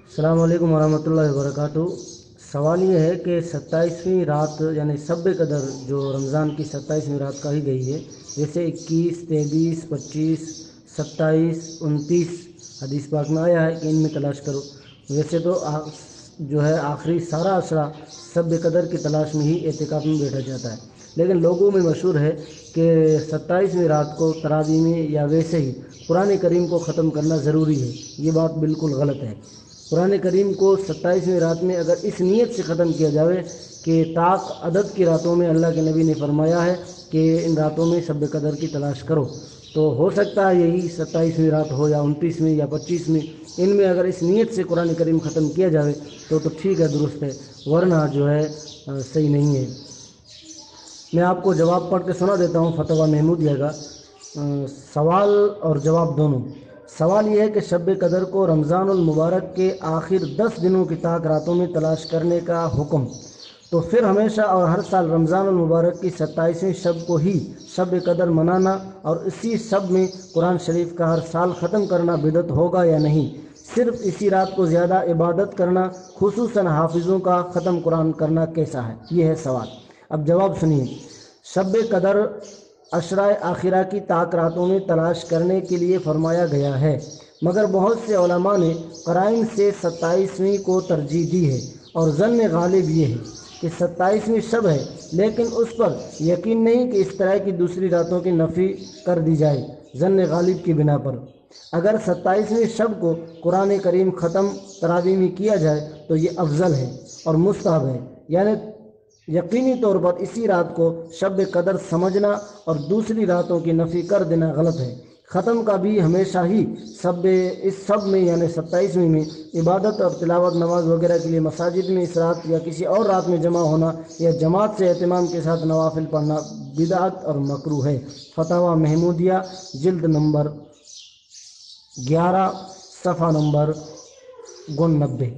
السلام علیکم ورحمۃ اللہ وبرکاتہ۔ سوال یہ ہے کہ 27ویں رات یعنی شب قدر جو رمضان کی 27ویں رات کہی گئی ہے، جیسے 21، 23، 25، 27، 29 حدیث پاک میں آیا ہے کہ ان میں تلاش کرو۔ ویسے تو جو ہے آخری سارا عشرہ شب قدر کی تلاش میں ہی اعتکاف میں بیٹھا جاتا ہے، لیکن لوگوں میں مشہور ہے کہ 27ویں رات کو تراویح میں یا ویسے ہی قرآن کریم کو ختم کرنا ضروری ہے۔ یہ بات بالکل غلط ہے۔ قرآن کریم کو 27ویں رات میں اگر اس نیت سے ختم کیا جائے کہ طاق عدد کی راتوں میں اللہ کے نبی نے فرمایا ہے کہ ان راتوں میں شب قدر کی تلاش کرو، تو ہو سکتا ہے یہی 27ویں رات ہو یا 29ویں یا 25ویں، ان میں اگر اس نیت سے قرآن کریم ختم کیا جائے تو ٹھیک ہے، درست ہے، ورنہ جو ہے صحیح نہیں ہے۔ میں آپ کو جواب پڑھ کے سنا دیتا ہوں فتویٰ محمودیہ کا، سوال اور جواب دونوں۔ سوال یہ ہے کہ شب قدر کو رمضان المبارک کے آخر 10 دنوں کی طاق راتوں میں تلاش کرنے کا حکم، تو پھر ہمیشہ اور ہر سال رمضان المبارک کی 27ویں شب کو ہی شب قدر منانا اور اسی شب میں قرآن شریف کا ہر سال ختم کرنا بدعت ہوگا یا نہیں؟ صرف اسی رات کو زیادہ عبادت کرنا، خصوصاً حافظوں کا ختم قرآن کرنا کیسا ہے؟ یہ ہے سوال۔ اب جواب سنیے۔ شب قدر عشرہ آخرہ کی طاق راتوں میں تلاش کرنے کے لیے فرمایا گیا ہے، مگر بہت سے علماء نے قرائن سے 27ویں کو ترجیح دی ہے، اور ظن غالب یہ ہے کہ 27ویں شب ہے، لیکن اس پر یقین نہیں کہ اس طرح کی دوسری راتوں کی نفی کر دی جائے ظن غالب کی بنا پر۔ اگر 27ویں شب کو قرآن کریم ختم تراویح میں کیا جائے تو یہ افضل ہے اور مستحب ہے، یعنی یقینی طور پر اسی رات کو شب قدر سمجھنا اور دوسری راتوں کی نفی کر دینا غلط ہے۔ ختم کا بھی ہمیشہ ہی اس شب میں یعنی 27ویں میں عبادت اور تلاوت نماز وغیرہ کے لیے مساجد میں اس رات یا کسی اور رات میں جمع ہونا یا جماعت سے اہتمام کے ساتھ نوافل پڑھنا بدعت اور مکروہ ہے۔ فتاویٰ محمودیہ جلد نمبر 11 صفحہ نمبر 89۔